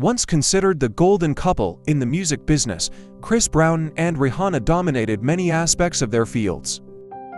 Once considered the golden couple in the music business, Chris Brown and Rihanna dominated many aspects of their fields.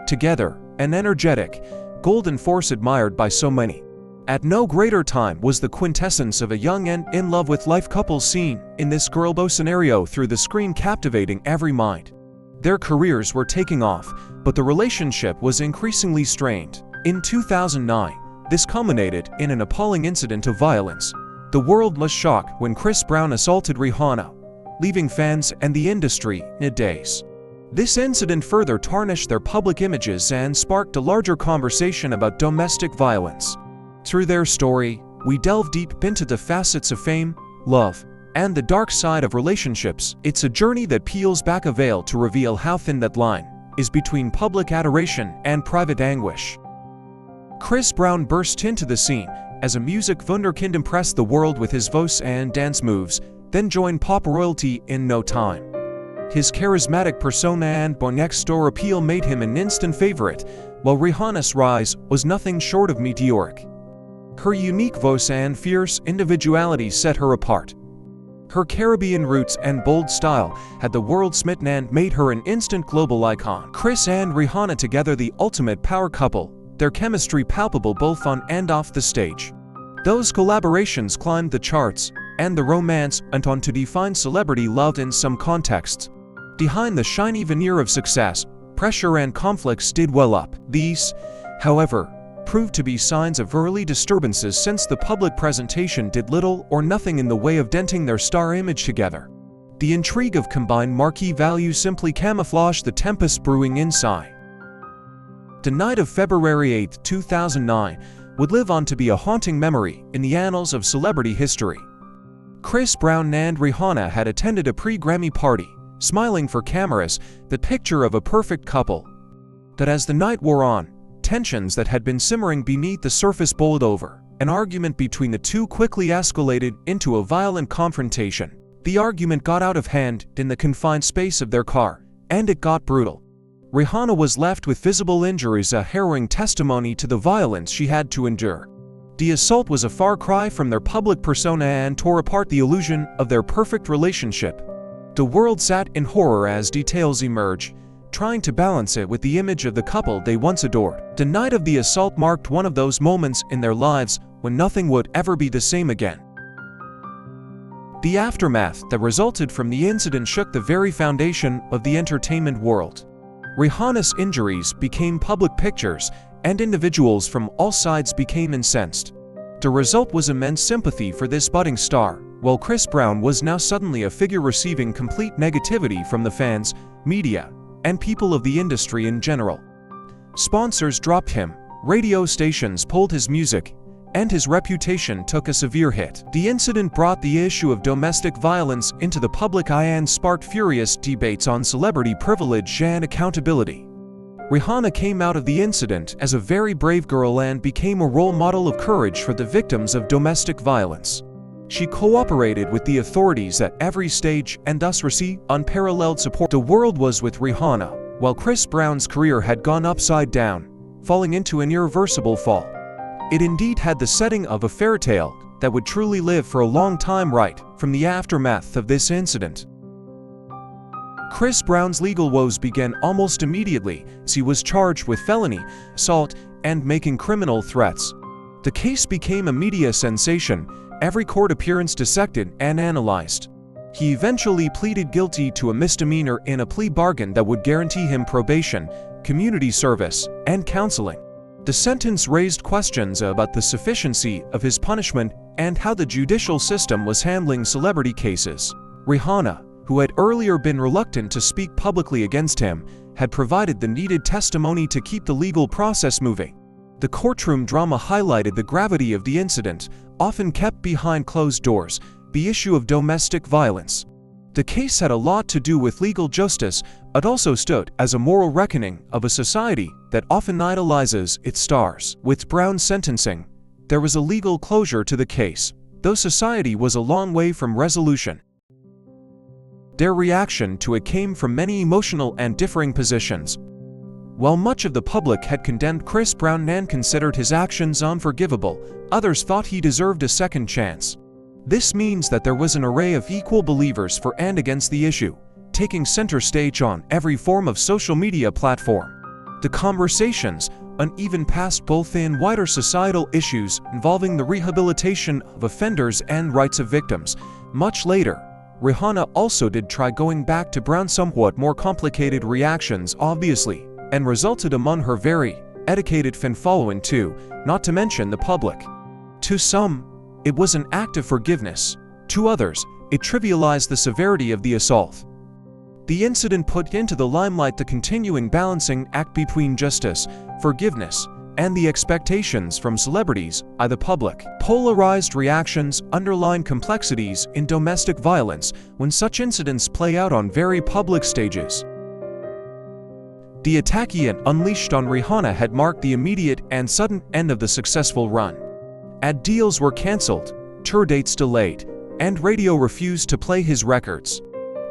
Together, an energetic, golden force admired by so many. At no greater time was the quintessence of a young and in-love-with-life couple seen in this girlboy scenario through the screen, captivating every mind. Their careers were taking off, but the relationship was increasingly strained. In 2009, this culminated in an appalling incident of violence. The world was shocked when Chris Brown assaulted Rihanna, leaving fans and the industry in a daze. This incident further tarnished their public images and sparked a larger conversation about domestic violence. Through their story, we delve deep into the facets of fame, love, and the dark side of relationships. It's a journey that peels back a veil to reveal how thin that line is between public adoration and private anguish. Chris Brown burst into the scene as a music wunderkind, impressed the world with his voice and dance moves, then joined pop royalty in no time. His charismatic persona and boy-next-door appeal made him an instant favorite, while Rihanna's rise was nothing short of meteoric. Her unique voice and fierce individuality set her apart. Her Caribbean roots and bold style had the world smitten and made her an instant global icon. Chris and Rihanna together, the ultimate power couple, their chemistry palpable both on and off the stage. Those collaborations climbed the charts, and the romance went on to define celebrity love in some contexts. Behind the shiny veneer of success, pressure and conflicts did well up. These, however, proved to be signs of early disturbances, since the public presentation did little or nothing in the way of denting their star image together. The intrigue of combined marquee value simply camouflaged the tempest brewing inside. The night of February 8, 2009 would live on to be a haunting memory in the annals of celebrity history. Chris Brown and Rihanna had attended a pre-Grammy party, smiling for cameras, the picture of a perfect couple. But as the night wore on, tensions that had been simmering beneath the surface boiled over. An argument between the two quickly escalated into a violent confrontation. The argument got out of hand in the confined space of their car, and it got brutal. Rihanna was left with visible injuries, a harrowing testimony to the violence she had to endure. The assault was a far cry from their public persona and tore apart the illusion of their perfect relationship. The world sat in horror as details emerged, trying to balance it with the image of the couple they once adored. The night of the assault marked one of those moments in their lives when nothing would ever be the same again. The aftermath that resulted from the incident shook the very foundation of the entertainment world. Rihanna's injuries became public pictures, and individuals from all sides became incensed. The result was immense sympathy for this budding star, while Chris Brown was now suddenly a figure receiving complete negativity from the fans, media, and people of the industry in general. Sponsors dropped him, radio stations pulled his music, and his reputation took a severe hit. The incident brought the issue of domestic violence into the public eye and sparked furious debates on celebrity privilege and accountability. Rihanna came out of the incident as a very brave girl and became a role model of courage for the victims of domestic violence. She cooperated with the authorities at every stage and thus received unparalleled support. The world was with Rihanna, while Chris Brown's career had gone upside down, falling into an irreversible fall. It indeed had the setting of a fairy tale that would truly live for a long time. Right from the aftermath of this incident, Chris Brown's legal woes began almost immediately, as he was charged with felony assault and making criminal threats. The case became a media sensation, every court appearance dissected and analyzed. He eventually pleaded guilty to a misdemeanor in a plea bargain that would guarantee him probation, community service, and counseling. The sentence raised questions about the sufficiency of his punishment and how the judicial system was handling celebrity cases. Rihanna, who had earlier been reluctant to speak publicly against him, had provided the needed testimony to keep the legal process moving. The courtroom drama highlighted the gravity of the incident, often kept behind closed doors, the issue of domestic violence. The case had a lot to do with legal justice, but also stood as a moral reckoning of a society that often idolizes its stars. With Brown's sentencing, there was a legal closure to the case, though society was a long way from resolution. Their reaction to it came from many emotional and differing positions. While much of the public had condemned Chris Brown and considered his actions unforgivable, others thought he deserved a second chance. This means that there was an array of equal believers for and against the issue, taking center stage on every form of social media platform. The conversations, uneven past both in wider societal issues involving the rehabilitation of offenders and rights of victims. Much later, Rihanna also did try going back to Brown, somewhat more complicated reactions obviously, and resulted among her very educated fan following too, not to mention the public. To some, it was an act of forgiveness. To others, it trivialized the severity of the assault. The incident put into the limelight the continuing balancing act between justice, forgiveness, and the expectations from celebrities by the public. Polarized reactions underline complexities in domestic violence when such incidents play out on very public stages. The attack unleashed on Rihanna had marked the immediate and sudden end of the successful run. Ad deals were cancelled, tour dates delayed, and radio refused to play his records.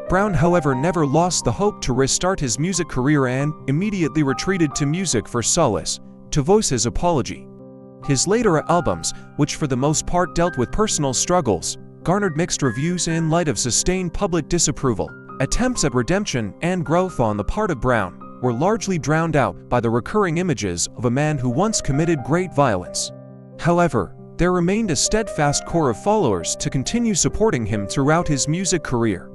Brown, however, never lost the hope to restart his music career and immediately retreated to music for solace, to voice his apology. His later albums, which for the most part dealt with personal struggles, garnered mixed reviews in light of sustained public disapproval. Attempts at redemption and growth on the part of Brown were largely drowned out by the recurring images of a man who once committed great violence. However, there remained a steadfast core of followers to continue supporting him throughout his music career.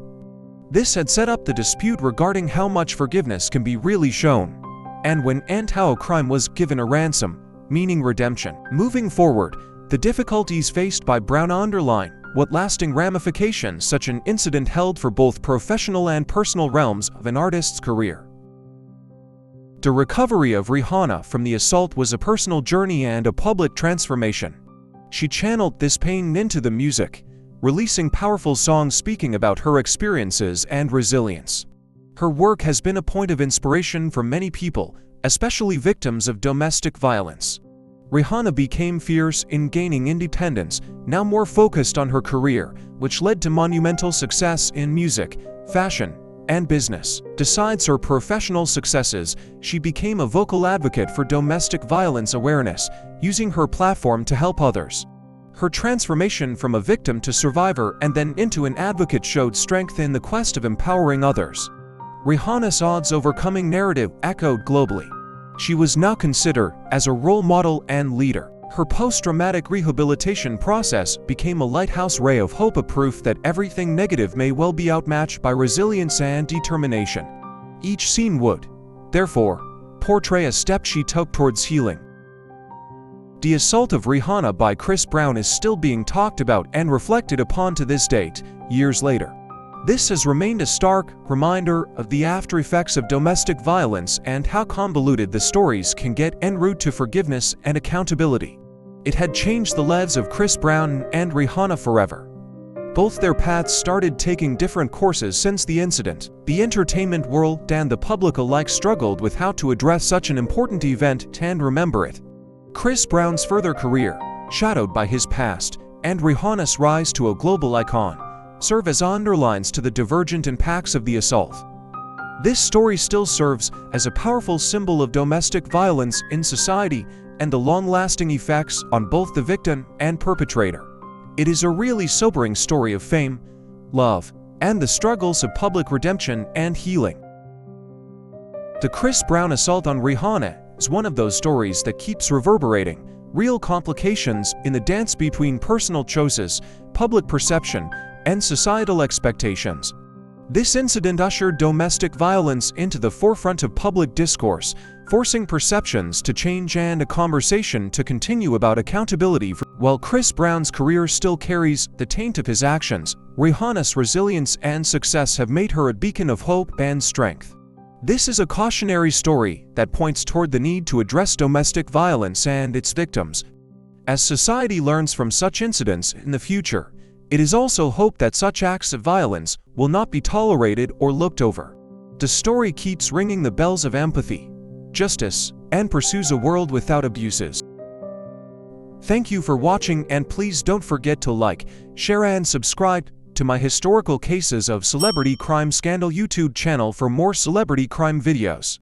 This had set up the dispute regarding how much forgiveness can be really shown, and when and how a crime was given a ransom, meaning redemption. Moving forward, the difficulties faced by Brown underline what lasting ramifications such an incident held for both professional and personal realms of an artist's career. The recovery of Rihanna from the assault was a personal journey and a public transformation. She channeled this pain into the music, releasing powerful songs speaking about her experiences and resilience. Her work has been a point of inspiration for many people, especially victims of domestic violence. Rihanna became fierce in gaining independence, now more focused on her career, which led to monumental success in music, fashion, and business. Besides her professional successes, she became a vocal advocate for domestic violence awareness, using her platform to help others. Her transformation from a victim to survivor and then into an advocate showed strength in the quest of empowering others. Rihanna's odds overcoming narrative echoed globally. She was now considered as a role model and leader. Her post-traumatic rehabilitation process became a lighthouse ray of hope, a proof that everything negative may well be outmatched by resilience and determination. Each scene would, therefore, portray a step she took towards healing. The assault of Rihanna by Chris Brown is still being talked about and reflected upon to this date, years later. This has remained a stark reminder of the after-effects of domestic violence and how convoluted the stories can get en route to forgiveness and accountability. It had changed the lives of Chris Brown and Rihanna forever. Both their paths started taking different courses since the incident. The entertainment world and the public alike struggled with how to address such an important event and remember it. Chris Brown's further career, shadowed by his past, and Rihanna's rise to a global icon, serve as underlines to the divergent impacts of the assault. This story still serves as a powerful symbol of domestic violence in society and the long-lasting effects on both the victim and perpetrator. It is a really sobering story of fame, love, and the struggles of public redemption and healing. The Chris Brown assault on Rihanna is one of those stories that keeps reverberating, real complications in the dance between personal choices, public perception, and societal expectations. This incident ushered domestic violence into the forefront of public discourse, forcing perceptions to change and a conversation to continue about accountability. While Chris Brown's career still carries the taint of his actions, Rihanna's resilience and success have made her a beacon of hope and strength. This is a cautionary story that points toward the need to address domestic violence and its victims. As society learns from such incidents in the future, it is also hoped that such acts of violence will not be tolerated or looked over. The story keeps ringing the bells of empathy, justice, and pursues a world without abuses. Thank you for watching, and please don't forget to like, share, and subscribe to my historical cases of celebrity crime scandal YouTube channel for more celebrity crime videos.